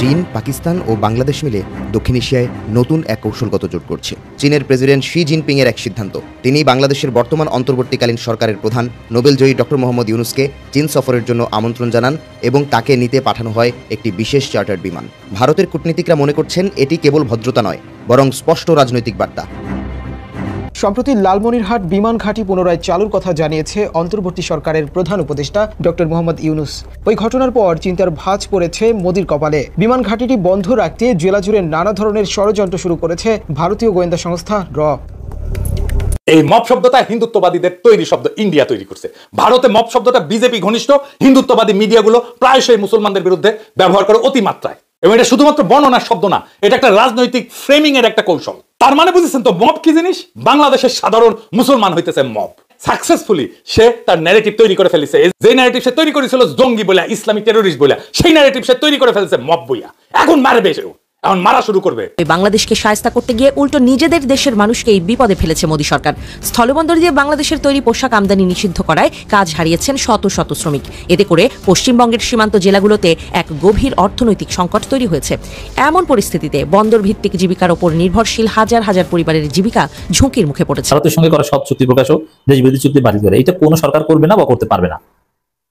চীন, পাকিস্তান ও বাংলাদেশ মিলে দক্ষিণ এশিয়ায় নতুন এক কৌশলগত জোট করছে। চীনের প্রেসিডেন্ট শি জিনপিং এর এক সিদ্ধান্ত, তিনি বাংলাদেশের বর্তমান অন্তর্বর্তীকালীন সরকারের প্রধান নোবেলজয়ী ডক্টর মোহাম্মদ ইউনুসকে চীন সফরের জন্য আমন্ত্রণ জানান এবং তাকে নিতে পাঠানো হয় একটি বিশেষ চার্টার্ড বিমান। ভারতের কূটনীতিকরা মনে করছেন এটি কেবল ভদ্রতা নয়, বরং স্পষ্ট রাজনৈতিক বার্তা। সম্প্রতি লালমনিরহাট বিমান ঘাঁটি পুনরায় চালুর কথা জানিয়েছে অন্তর্বর্তী সরকারের প্রধান উপদেষ্টা ডক্টর মোহাম্মদ ইউনুস। ওই ঘটনার পর চিন্তার ভাঁজ পড়েছে মোদির কপালে। বিমান ঘাঁটিটি বন্ধ রাখতে জেলা জুড়ে নানা ধরনের ষড়যন্ত্র শুরু করেছে ভারতীয় গোয়েন্দা সংস্থা র। এই মব শব্দটা হিন্দুত্ববাদীদের তৈরি শব্দ, ইন্ডিয়া তৈরি করছে। ভারতে মব শব্দটা বিজেপি ঘনিষ্ঠ হিন্দুত্ববাদী মিডিয়াগুলো প্রায়শই মুসলমানদের বিরুদ্ধে ব্যবহার করে অতিমাত্রায়, এবং এটা শুধুমাত্র বর্ণনার শব্দ না, এটা একটা রাজনৈতিক ফ্রেমিং এর একটা কৌশল। তার মানে বুঝেছেন তো মব কি জিনিস? বাংলাদেশের সাধারণ মুসলমান হইতেছে মব। সাকসেসফুলি সে তার ন্যারেটিভ তৈরি করে ফেলেছে। যে ন্যারেটিভ সে তৈরি করেছিল জঙ্গি বলে, ইসলামিক টেরোরিস্ট বলে, সেই ন্যারেটিভ সে তৈরি করে ফেলেছে মব বইয়া। এখন মারবে সেও, এখন মারা শুরু করবে। বাংলাদেশকে শায়েস্তা করতে গিয়ে উল্টো নিজেদের দেশের মানুষকেই বিপদে ফেলেছে মোদী সরকার। স্থলবন্দর দিয়ে বাংলাদেশের তৈরি পোশাক আমদানি নিষিদ্ধ করায় কাজ হারিয়েছেন শত শত শ্রমিক। এতে করে পশ্চিমবঙ্গের সীমান্ত জেলাগুলোতে এক গভীর অর্থনৈতিক সংকট তৈরি হয়েছে। এমন পরিস্থিতিতে বন্দর ভিত্তিক জীবিকার ওপর নির্ভরশীল হাজার হাজার পরিবারের জীবিকা ঝুঁকির মুখে পড়েছে। ভারতের সঙ্গে করা সব চুক্তি প্রকাশ ও দেশবিরোধী চুক্তি বাতিল করে, এটা কোনো সরকার করবে না বা করতে পারবে না।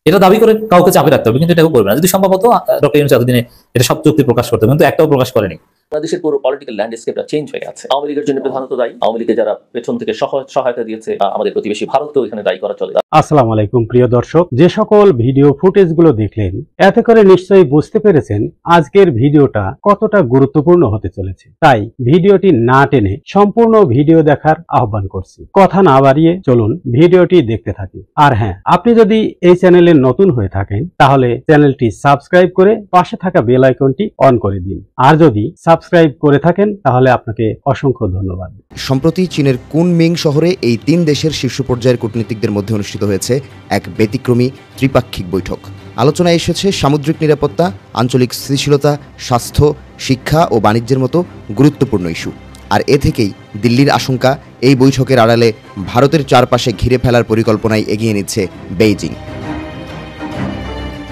এটা দাবি করে কাউকে চাপে রাখতে হবে, কিন্তু এটাও করবে না। যদি সম্ভব হতো ডক্টর ইউনূস এতদিনে এটা সব চুক্তি প্রকাশ করতে, কিন্তু একটাও প্রকাশ করেনি। বাংলাদেশের পুরো পলিটিক্যাল ল্যান্ডস্কেপটা চেঞ্জ হয়ে গেছে। আওয়ামী লীগের জন্য প্রধানত দায়ী আওয়ামী লীগের যারা পেছন থেকে সহায়তা দিয়েছে, আমাদের প্রতিবেশী ভারতকেও এখানে দায়ী করা চলে। আসসালামু আলাইকুম প্রিয় দর্শক, যে সকল ভিডিও ফুটেজগুলো দেখলেন এতে করে নিশ্চয়ই বুঝতে পেরেছেন আজকের ভিডিওটা কতটা গুরুত্বপূর্ণ হতে চলেছে। তাই ভিডিওটি না টেনে সম্পূর্ণ ভিডিও দেখার আহ্বান করছি। কথা না বাড়িয়ে চলুন ভিডিওটি দেখতে থাকি। আর হ্যাঁ, আপনি যদি এই চ্যানেলে নতুন হয়ে থাকেন তাহলে চ্যানেলটি সাবস্ক্রাইব করে পাশে থাকা বেল আইকনটি অন করে দিন। আর যদি সাবস্ক্রাইব করে থাকেন তাহলে আপনাকে অসংখ্য ধন্যবাদ। সম্প্রতি চীনের কুনমিং শহরে এই তিন দেশের শীর্ষ পর্যায়ের কূটনীতিকদের মধ্যে অনুষ্ঠিত হয়েছে এক ব্যতিক্রমী ত্রিপাক্ষিক বৈঠক। আলোচনায় এসেছে সামুদ্রিক নিরাপত্তা, আঞ্চলিক স্থিতিশীলতা, স্বাস্থ্য, শিক্ষা ও বাণিজ্যের মতো গুরুত্বপূর্ণ ইস্যু। আর এ থেকেই দিল্লির আশঙ্কা এই বৈঠকের আড়ালে ভারতের চারপাশে ঘিরে ফেলার পরিকল্পনায় এগিয়ে নিচ্ছে বেইজিং।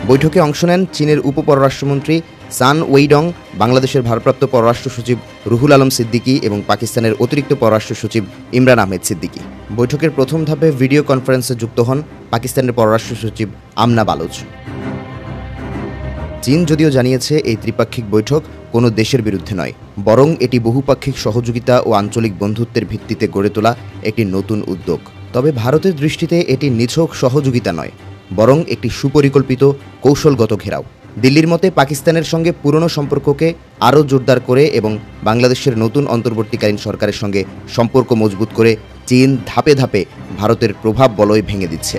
বৈঠকে অংশ নেন চীনের উপপররাষ্ট্রমন্ত্রী সান ওয়েইডং, বাংলাদেশের ভারপ্রাপ্ত পররাষ্ট্র সচিব রুহুল আলম সিদ্দিকী এবং পাকিস্তানের অতিরিক্ত পররাষ্ট্র সচিব ইমরান আহমেদ সিদ্দিকী। বৈঠকের প্রথম ধাপে ভিডিও কনফারেন্সে যুক্ত হন পাকিস্তানের পররাষ্ট্র সচিব আমনা বালুচ। চীন যদিও জানিয়েছে এই ত্রিপাক্ষিক বৈঠক কোনো দেশের বিরুদ্ধে নয়, বরং এটি বহুপাক্ষিক সহযোগিতা ও আঞ্চলিক বন্ধুত্বের ভিত্তিতে গড়ে তোলা একটি নতুন উদ্যোগ। তবে ভারতের দৃষ্টিতে এটি নিছক সহযোগিতা নয়, বরং একটি সুপরিকল্পিত কৌশলগত ঘেরাও। দিল্লির মতে পাকিস্তানের সঙ্গে পুরনো সম্পর্ককে আরও জোরদার করে এবং বাংলাদেশের নতুন অন্তর্বর্তীকালীন সরকারের সঙ্গে সম্পর্ক মজবুত করে চীন ধাপে ধাপে ভারতের প্রভাব বলয় ভেঙে দিচ্ছে।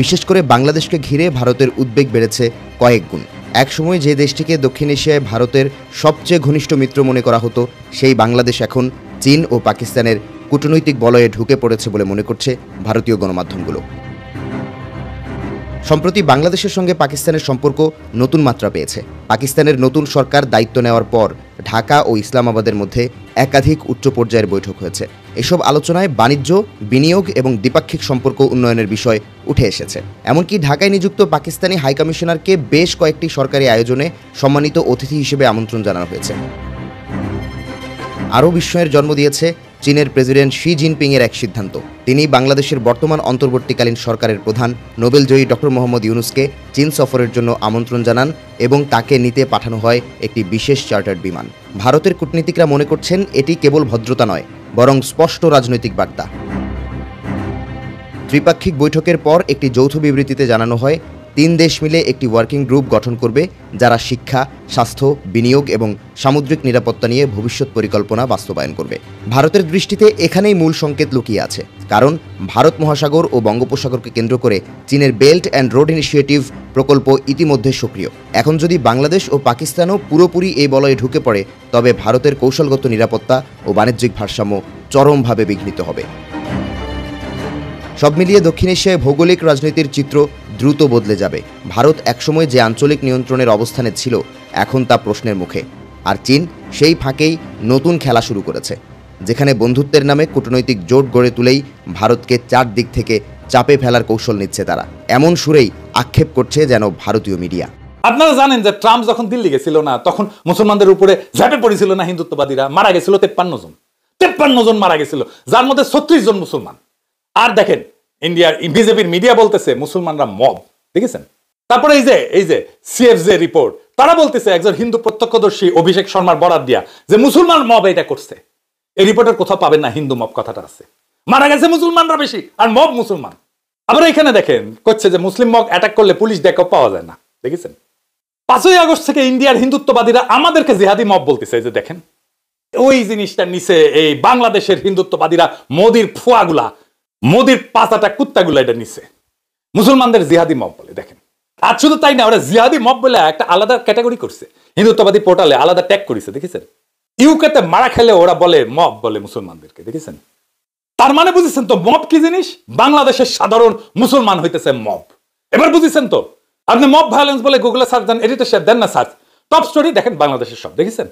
বিশেষ করে বাংলাদেশকে ঘিরে ভারতের উদ্বেগ বেড়েছে কয়েক গুণ। একসময় যে দেশটিকে দক্ষিণ এশিয়ায় ভারতের সবচেয়ে ঘনিষ্ঠ মিত্র মনে করা হতো, সেই বাংলাদেশ এখন চীন ও পাকিস্তানের কূটনৈতিক বলয়ে ঢুকে পড়েছে বলে মনে করছে ভারতীয় গণমাধ্যমগুলো। সম্প্রতি বাংলাদেশের সঙ্গে পাকিস্তানের সম্পর্ক নতুন মাত্রা পেয়েছে। পাকিস্তানের নতুন সরকার দায়িত্ব নেওয়ার পর ঢাকা ও ইসলামাবাদের মধ্যে একাধিক উচ্চ পর্যায়ের বৈঠক হয়েছে। এসব আলোচনায় বাণিজ্য, বিনিয়োগ এবং দ্বিপাক্ষিক সম্পর্ক উন্নয়নের বিষয় উঠে এসেছে। এমনকি ঢাকায় নিযুক্ত পাকিস্তানি হাইকমিশনারকে বেশ কয়েকটি সরকারি আয়োজনে সম্মানিত অতিথি হিসেবে আমন্ত্রণ জানানো হয়েছে। আরও বিস্ময়ের জন্ম দিয়েছে চীনের প্রেসিডেন্ট শি জিনপিং এর এক সিদ্ধান্ত, তিনি বাংলাদেশের বর্তমান অন্তর্বর্তীকালীন সরকারের প্রধান নোবেলজয়ী ডক্টর মোহাম্মদ ইউনুসকে চীন সফরের জন্য আমন্ত্রণ জানান এবং তাকে নিতে পাঠানো হয় একটি বিশেষ চার্টার্ড বিমান। ভারতের কূটনীতিকরা মনে করছেন এটি কেবল ভদ্রতা নয়, বরং স্পষ্ট রাজনৈতিক বার্তা। ত্রিপাক্ষিক বৈঠকের পর একটি যৌথ বিবৃতিতে জানানো হয়, তিন দেশ মিলে একটি ওয়ার্কিং গ্রুপ গঠন করবে যারা শিক্ষা, স্বাস্থ্য, বিনিয়োগ এবং সামুদ্রিক নিরাপত্তা নিয়ে ভবিষ্যৎ পরিকল্পনা বাস্তবায়ন করবে। ভারতের দৃষ্টিতে এখানেই মূল সংকেত লুকিয়ে আছে, কারণ ভারত মহাসাগর ও বঙ্গোপসাগরকে কেন্দ্র করে চীনের বেল্ট অ্যান্ড রোড ইনিশিয়েটিভ প্রকল্প ইতিমধ্যে সক্রিয়। এখন যদি বাংলাদেশ ও পাকিস্তানও পুরোপুরি এই বলয়ে ঢুকে পড়ে, তবে ভারতের কৌশলগত নিরাপত্তা ও বাণিজ্যিক ভারসাম্য চরমভাবে বিঘ্নিত হবে। সব মিলিয়ে দক্ষিণ এশিয়ায় ভৌগোলিক রাজনীতির চিত্র দ্রুত বদলে যাবে। ভারত একসময় যে আঞ্চলিক নিয়ন্ত্রণের অবস্থানে ছিল, এখন তা প্রশ্নের মুখে। আর চীন সেই ফাঁকেই নতুন খেলা শুরু করেছে, যেখানে বন্ধুত্বের নামে কূটনৈতিক জোট গড়ে তুলেই ভারতকে চারদিক থেকে চাপে ফেলার কৌশল নিচ্ছে তারা। এমন সুরেই আক্ষেপ করছে যেন ভারতীয় মিডিয়া। আপনারা জানেন যে ট্রাম্প যখন দিল্লি গেছিল না, তখন মুসলমানদের উপরে ঝাঁপে পড়েছিল না হিন্দুত্ববাদীরা, মারা গেছিল 53 জন। 53 জন মারা গেছিল, যার মধ্যে 36 জন মুসলমান। আর দেখেন ইন্ডিয়ার বিজেপির মিডিয়া বলতেছে মুসলমানরা মব, দেখেছেন? তারপরে এই যে সিএফজে রিপোর্ট, তারা বলতেছে একজন হিন্দু প্রত্যক্ষদর্শী অভিষেক শর্মার বরাত দিয়া যে মুসলমান মব এটা করছে। এই রিপোর্টের কোথাও পাবেন না হিন্দু মব কথাটা আছে। মারা গেছে মুসলমানরা বেশি আর মব মুসলমান। আবার এখানে দেখেন করছে যে মুসলিম মব অ্যাটাক করলে পুলিশ দেখো পাওয়া যায় না, দেখেছেন? 5ই আগস্ট থেকে ইন্ডিয়ার হিন্দুত্ববাদীরা আমাদেরকে জিহাদি মব বলতেছে। যে দেখেন ওই জিনিসটা নিচে এই বাংলাদেশের হিন্দুত্ববাদীরা মোদির ফুয়াগুলা, মোদির পাঁচাটা কুত্তাগুলা এটা নিচে মুসলমানদের জিহাদি মব বলে। দেখেন, আর শুধু তাই না, ওরা জিহাদি মব বলে একটা আলাদা ক্যাটাগরি করছে, হিন্দুত্ববাদী পোর্টালে আলাদা ট্যাগ করেছে, দেখেছেন? ইউকেতে মারা খেলে ওরা বলে মব বলে মুসলমানদেরকে, দেখেছেন? তার মানে বুঝেছেন তো মব কি জিনিস? বাংলাদেশের সাধারণ মুসলমান হইতেছে মব। এবার বুঝেছেন তো? আপনি মব ভায়োলেন্স বলে গুগলে সার্চ দেন, এডিটর সাহেব দেন না সার্চ, টপ স্টোরি দেখেন বাংলাদেশের সব, দেখেছেন?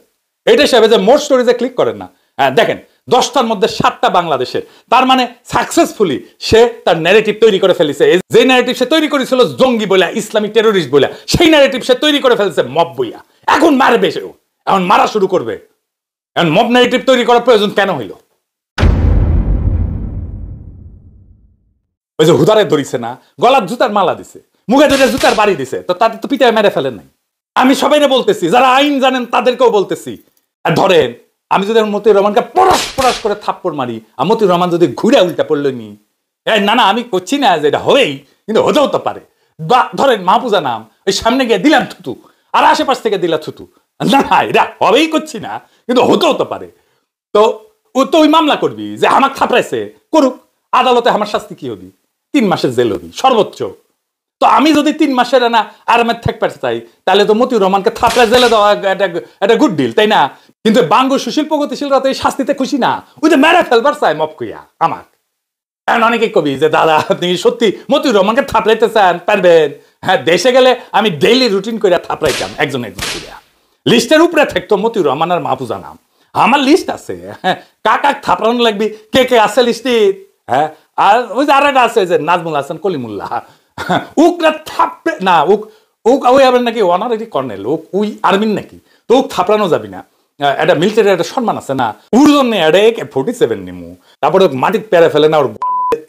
এটা সাহেব যে মোর স্টোরিজে ক্লিক করেন না, হ্যাঁ দেখেন 10টার মধ্যে 7টা বাংলাদেশের। তার মানে সাকসেসফুলি সে তার ন্যারেটিভ তৈরি করে ফেলেছে। যে ন্যারেটিভ সে তৈরি করেছিল জঙ্গি বলে, ইসলামিক টেরোরিস্ট বলে, সেই ন্যারেটিভ সে তৈরি করে ফেলেছে মব বইয়া। এখন মারবে সেও, এখন মারা শুরু করবে। এখন মব ন্যারেটিভ তৈরি করার প্রয়োজন কেন হইল? ওই যে হুদারে ধরিছে না, গলার জুতার মালা দিছে, মুখে ধরে জুতার বাড়ি দিছে, তো তাদের তো পিটায় মেরে ফেলেন নাই। আমি সবাইরে বলতেছি, যারা আইন জানেন তাদেরকেও বলতেছি। আর ধরেন আমি যদি মতিউর রহমানকে পরাস পরাস করে থাপ্পড় মারি, আর মতিউর রহমান যদি ঘুরে উল্টা পড়লো নি, না না আমি করছি না যে এটা হবেই, কিন্তু হতেও তো পারে। বা ধরেন মাহফুজা নাম, ওই সামনে গিয়ে দিলাম থুতু, আর আশেপাশ থেকে দিলা থুতু, না না এটা হবেই করছি না, কিন্তু হতেও তো পারে। তো ও তো ওই মামলা করবি যে আমার থাপড়াইছে, করুক, আদালতে আমার শাস্তি কি হবি? 3 মাসের জেল হবি সর্বোচ্চ। তো আমি যদি 3 মাসের না আরামের থাকতে চাই, তাহলে তো মতিউর রহমানকে থাপড়া জেলে দেওয়া একটা গুড ডিল, তাই না? কিন্তু বাঙ্গ সুশীল প্রগতিশীলরা তো এই শাস্তিতে খুশি না, ওই যে মেরে ফেলবার চাই মপ কইয়া আমার। এখন অনেকেই কবি যে দাদা আপনি সত্যি মতিউর রহমানকে থাপড়াইতে চান, পারবেন? হ্যাঁ, দেশে গেলে আমি ডেইলি রুটিন করে থাপড়াইতাম একজন করিয়া। লিস্টের উপরে থাকতো মতিউর রহমান আর মাহফুজা নাম, আমার লিস্ট আছে। হ্যাঁ, কাক থাপড়ানো লাগবি, কে কে আছে লিস্টে? হ্যাঁ, আর ওই যে আর একটা আছে যে নাজমুল হাসান কলিমুল্লাহ, উকরা থাপড়ে না, ওই আবার নাকি অনারারি কর্নেল, ওই আর্মির নাকি, তো থাপড়ানো যাবি না। একটা মিলিটারি একটা সম্মান আছে না, ওর জন্য একটা AK-47 নিমু, তারপরে মাটির পেরে ফেলে না, ওর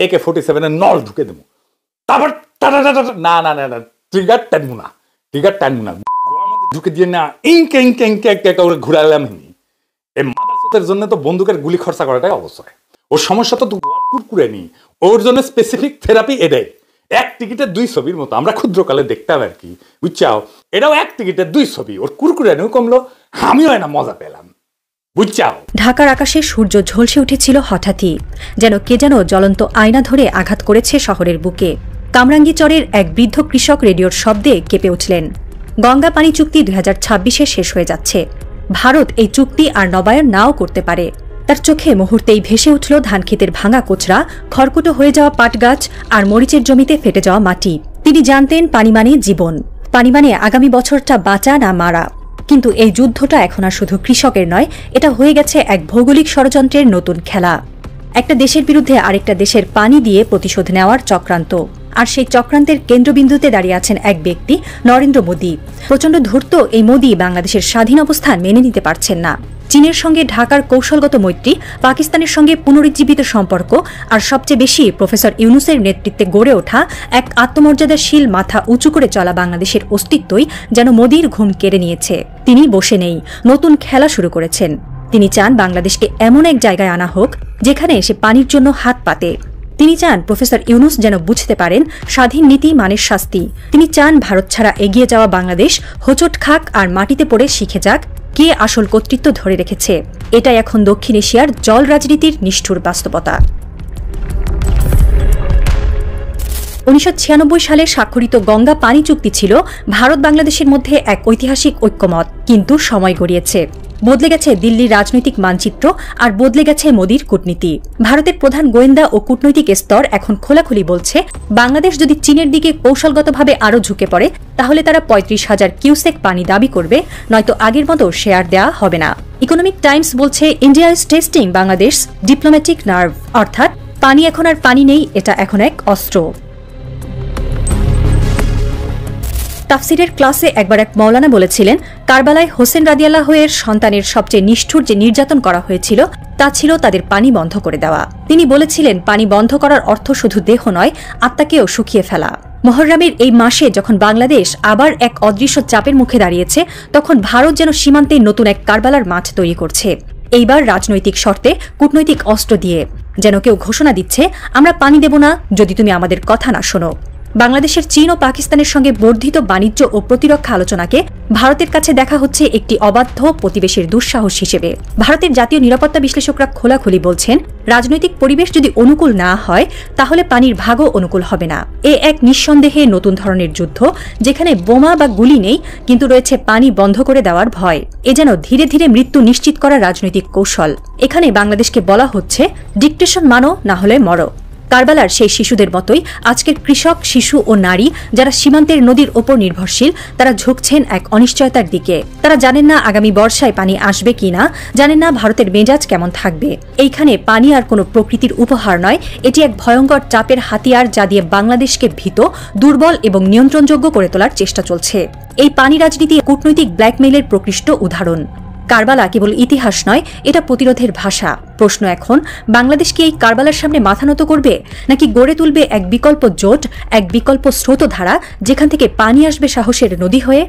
AK-47 নল ঢুকে দেবো, তারপর না না না না ট্রিগার টানবো না, ট্রিগার টানবো না, ঢুকে দিয়ে না ইনকে ইনকে ইনকে একটা ঘুরালাম। এই মাদার জন্য তো বন্দুকের গুলি খরচা করাটাই অবশ্যই। ওর সমস্যা তো করে নি, ওর জন্য স্পেসিফিক থেরাপি এটাই। 1 টিকিটের 2 ছবির মতো আমরা ক্ষুদ্রকালে দেখতাম আর কি, বুঝছাও? এটাও 1 টিকিটের 2 ছবি, ওর কুরকুরানিও কমলো, আমিও না মজা পেলাম, বুঝছাও? ঢাকার আকাশে সূর্য ঝলসে উঠেছিল হঠাৎই, যেন কে যেন জ্বলন্ত আয়না ধরে আঘাত করেছে শহরের বুকে। কামরাঙ্গীচরের এক বৃদ্ধ কৃষক রেডিওর শব্দে কেঁপে উঠলেন। গঙ্গা পানি চুক্তি 2026-এ শেষ হয়ে যাচ্ছে। ভারত এই চুক্তি আর নবায়ন নাও করতে পারে। তার চোখে মুহূর্তেই ভেসে উঠল ধানক্ষেতের ভাঙা কোচরা, খড়কুটো হয়ে যাওয়া পাট গাছ আর মরিচের জমিতে ফেটে যাওয়া মাটি। তিনি জানতেন পানি মানে জীবন, পানি মানে আগামী বছরটা বাঁচা না মারা। কিন্তু এই যুদ্ধটা এখন আর শুধু কৃষকের নয়, এটা হয়ে গেছে এক ভৌগোলিক ষড়যন্ত্রের নতুন খেলা। একটা দেশের বিরুদ্ধে আরেকটা দেশের পানি দিয়ে প্রতিশোধ নেওয়ার চক্রান্ত। আর সেই চক্রান্তের কেন্দ্রবিন্দুতে দাঁড়িয়ে আছেন এক ব্যক্তি, নরেন্দ্র মোদী। প্রচণ্ড ধূর্ত এই মোদী বাংলাদেশের স্বাধীন অবস্থান মেনে নিতে পারছেন না। চীনের সঙ্গে ঢাকার কৌশলগত মৈত্রী, পাকিস্তানের সঙ্গে পুনরুজ্জীবিত সম্পর্ক, আর সবচেয়ে বেশি প্রফেসর ইউনূসের নেতৃত্বে গড়ে ওঠা এক আত্মমর্যাদাশীল মাথা উঁচু করে চলা বাংলাদেশের অস্তিত্বই যেন মোদীর ঘুম কেড়ে নিয়েছে। তিনি বসে নেই, নতুন খেলা শুরু করেছেন। তিনি চান বাংলাদেশকে এমন এক জায়গায় আনা হোক যেখানে সে পানির জন্য হাত পাতে। তিনি চান প্রফেসর ইউনূস যেন বুঝতে পারেন স্বাধীন নীতি মানের শাস্তি। তিনি চান ভারত ছাড়া এগিয়ে যাওয়া বাংলাদেশ হোঁচট খাক আর মাটিতে পড়ে শিখে যাক কে আসল কর্তৃত্ব ধরে রেখেছে। এটাই এখন দক্ষিণ এশিয়ার জল রাজনীতির নিষ্ঠুর বাস্তবতা। 1996 সালে স্বাক্ষরিত গঙ্গা পানি চুক্তি ছিল ভারত বাংলাদেশের মধ্যে এক ঐতিহাসিক ঐক্যমত। কিন্তু সময় গড়িয়েছে, বদলে গেছে দিল্লির রাজনৈতিক মানচিত্র, আর বদলে গেছে মোদীর কূটনীতি। ভারতের প্রধান গোয়েন্দা ও কূটনৈতিক স্তর এখন খোলাখুলি বলছে, বাংলাদেশ যদি চীনের দিকে কৌশলগতভাবে আরও ঝুঁকে পড়ে তাহলে তারা 35,000 কিউসেক পানি দাবি করবে, নয়তো আগের মতো শেয়ার দেওয়া হবে না। ইকোনমিক টাইমস বলছে, India is testing Bangladesh diplomatic nerve, অর্থাৎ পানি এখন আর পানি নেই, এটা এখন এক অস্ত্র। তাফসিরের ক্লাসে একবার এক মৌলানা বলেছিলেন, কারবালায় হোসেন রাদিয়াল্লাহু এর সন্তানের সবচেয়ে নিষ্ঠুর যে নির্যাতন করা হয়েছিল তা ছিল তাদের পানি বন্ধ করে দেওয়া। তিনি বলেছিলেন, পানি বন্ধ করার অর্থ শুধু দেহ নয়, আত্মাকেও শুকিয়ে ফেলা। মুহররমের এই মাসে যখন বাংলাদেশ আবার এক অদৃশ্য চাপের মুখে দাঁড়িয়েছে, তখন ভারত যেন সীমান্তে নতুন এক কারবালার মাঠ তৈরি করছে। এইবার রাজনৈতিক শর্তে, কূটনৈতিক অস্ত্র দিয়ে, যেন কেউ ঘোষণা দিচ্ছে, আমরা পানি দেব না যদি তুমি আমাদের কথা না শোনো। বাংলাদেশের চীন ও পাকিস্তানের সঙ্গে বর্ধিত বাণিজ্য ও প্রতিরক্ষা আলোচনাকে ভারতের কাছে দেখা হচ্ছে একটি অবাধ্য প্রতিবেশীর দুঃসাহস হিসেবে। ভারতের জাতীয় নিরাপত্তা বিশ্লেষকরা খোলাখুলি বলছেন, রাজনৈতিক পরিবেশ যদি অনুকূল না হয়, তাহলে পানির ভাগও অনুকূল হবে না। এ এক নিঃসন্দেহে নতুন ধরনের যুদ্ধ, যেখানে বোমা বা গুলি নেই, কিন্তু রয়েছে পানি বন্ধ করে দেওয়ার ভয়। এ যেন ধীরে ধীরে মৃত্যু নিশ্চিত করা রাজনৈতিক কৌশল। এখানে বাংলাদেশকে বলা হচ্ছে, ডিকটেশন মানো, না হলে মরো। কারবালার সেই শিশুদের মতোই আজকের কৃষক, শিশু ও নারী যারা সীমান্তের নদীর ওপর নির্ভরশীল, তারা ঝুঁকছেন এক অনিশ্চয়তার দিকে। তারা জানেন না আগামী বর্ষায় পানি আসবে কিনা, জানেন না ভারতের মেজাজ কেমন থাকবে। এইখানে পানি আর কোনো প্রকৃতির উপহার নয়, এটি এক ভয়ঙ্কর চাপের হাতিয়ার, যা দিয়ে বাংলাদেশকে ভীত, দুর্বল এবং নিয়ন্ত্রণযোগ্য করে তোলার চেষ্টা চলছে। এই পানি রাজনীতি কূটনৈতিক ব্ল্যাকমেইলের প্রকৃষ্ট উদাহরণ। কারবালা কেবল ইতিহাস নয়, এটা প্রতিরোধের ভাষা। প্রশ্ন এখন, বাংলাদেশ কি এই কারবালার সামনে মাথা নত করবে, নাকি গড়ে তুলবে এক বিকল্প জোট, এক বিকল্প স্রোতধারা, যেখান থেকে পানি আসবে সাহসের নদী হয়ে?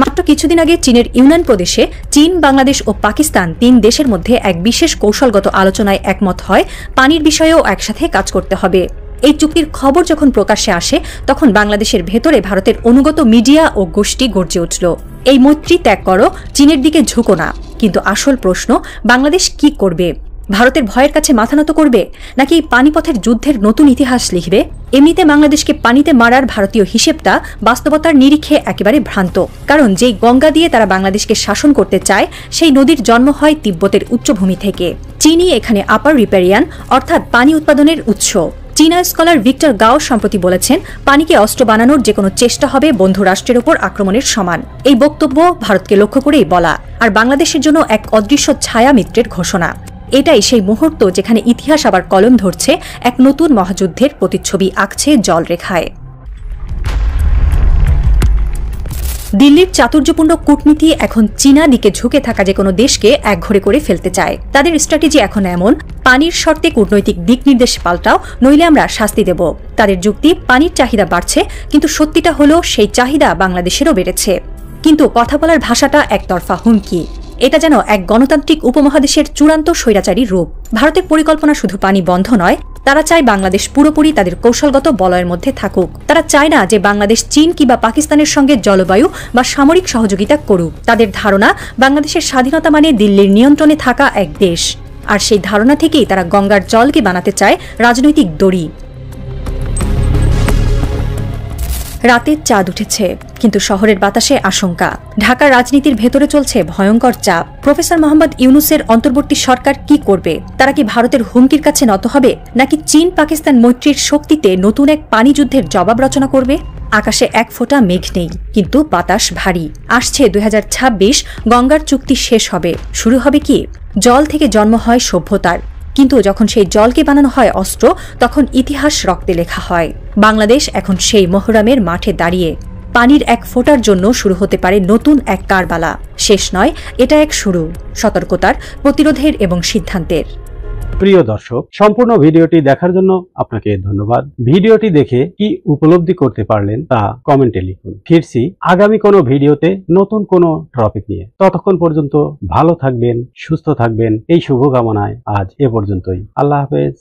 মাত্র কিছুদিন আগে চীনের ইউনান প্রদেশে চীন, বাংলাদেশ ও পাকিস্তান 3 দেশের মধ্যে এক বিশেষ কৌশলগত আলোচনায় একমত হয়, পানির বিষয়েও একসাথে কাজ করতে হবে। এই চুক্তির খবর যখন প্রকাশ্যে আসে, তখন বাংলাদেশের ভেতরে ভারতের অনুগত মিডিয়া ও গোষ্ঠী গর্জে উঠল, এই মৈত্রী ত্যাগ করো, চীনের দিকে ঝুঁকো না। কিন্তু আসল প্রশ্ন, বাংলাদেশ কি করবে? ভারতের ভয়ের কাছে মাথা নত করবে, নাকি পানিপথের যুদ্ধের নতুন ইতিহাস লিখবে? এমনিতে বাংলাদেশকে পানিতে মারার ভারতীয় হিসেবটা বাস্তবতার নিরিখে একেবারে ভ্রান্ত। কারণ যেই গঙ্গা দিয়ে তারা বাংলাদেশকে শাসন করতে চায়, সেই নদীর জন্ম হয় তিব্বতের উচ্চভূমি থেকে। চীনই এখানে আপার রিপেরিয়ান, অর্থাৎ পানি উৎপাদনের উৎস। চীনা স্কলার ভিক্টর গাও সম্প্রতি বলেছেন, পানিকে অস্ত্র বানানোর যে কোনো চেষ্টা হবে বন্ধু রাষ্ট্রের উপর আক্রমণের সমান। এই বক্তব্য ভারতকে লক্ষ্য করেই বলা, আর বাংলাদেশের জন্য এক অদৃশ্য ছায়া মিত্রের ঘোষণা। এটাই সেই মুহূর্ত যেখানে ইতিহাস আবার কলম ধরছে, এক নতুন মহাযুদ্ধের প্রতিচ্ছবি আঁকছে জলরেখায়। দিল্লির চাতুর্যপূর্ণ কূটনীতি এখন চীনা দিকে ঝুঁকে থাকা যে কোনো দেশকে একঘরে করে ফেলতে চায়। তাদের স্ট্র্যাটেজি এখন এমন, পানির শর্তে কূটনৈতিক দিক নির্দেশ পাল্টাও, নইলে আমরা শাস্তি দেব। তাদের যুক্তি, পানির চাহিদা বাড়ছে, কিন্তু সত্যিটা হলো সেই চাহিদা বাংলাদেশেরও বেড়েছে। কিন্তু কথা বলার ভাষাটা একতরফা হুমকি। এটা যেন এক গণতান্ত্রিক উপমহাদেশের চূড়ান্ত স্বৈরাচারী রূপ। ভারতের পরিকল্পনা শুধু পানি বন্ধ নয়, তারা চায় বাংলাদেশ পুরোপুরি তাদের কৌশলগত বলয়ের মধ্যে থাকুক। তারা চায় না যে বাংলাদেশ চীন কিংবা পাকিস্তানের সঙ্গে জলবায়ু বা সামরিক সহযোগিতা করুক। তাদের ধারণা, বাংলাদেশের স্বাধীনতা মানে দিল্লির নিয়ন্ত্রণে থাকা এক দেশ। আর সেই ধারণা থেকেই তারা গঙ্গার জলকে বানাতে চায় রাজনৈতিক দড়ি। রাতের চাঁদ উঠেছে, কিন্তু শহরের বাতাসে আশঙ্কা। ঢাকার রাজনীতির ভেতরে চলছে ভয়ঙ্কর চাপ। প্রফেসর মোহাম্মদ ইউনূসের অন্তর্বর্তী সরকার কি করবে? তারা কি ভারতের হুমকির কাছে নত হবে, নাকি চীন পাকিস্তান মৈত্রীর শক্তিতে নতুন এক পানি যুদ্ধের জবাব রচনা করবে? আকাশে এক ফোঁটা মেঘ নেই, কিন্তু বাতাস ভারী। আসছে 2026, গঙ্গার চুক্তি শেষ হবে। শুরু হবে কি? জল থেকে জন্ম হয় সভ্যতার, কিন্তু যখন সেই জলকে বানানো হয় অস্ত্র, তখন ইতিহাস রক্তে লেখা হয়। বাংলাদেশ এখন সেই মুহররমের মাঠে দাঁড়িয়ে। পানির এক ফোঁটার জন্য শুরু হতে পারে নতুন এক কারবালা। শেষ নয়, এটা এক শুরু, সতর্কতার, প্রতিরোধের এবং সিদ্ধান্তের। প্রিয় দর্শক, সম্পূর্ণ ভিডিওটি দেখার জন্য আপনাকে ধন্যবাদ। ভিডিওটি দেখে কি উপলব্ধি করতে পারলেন তা কমেন্টে লিখুন। ফিরছি আগামী কোনো ভিডিওতে নতুন কোনো টপিক নিয়ে। ততক্ষণ পর্যন্ত ভালো থাকবেন, সুস্থ থাকবেন, এই শুভকামনায় আজ এ পর্যন্তই। আল্লাহ হাফেজ।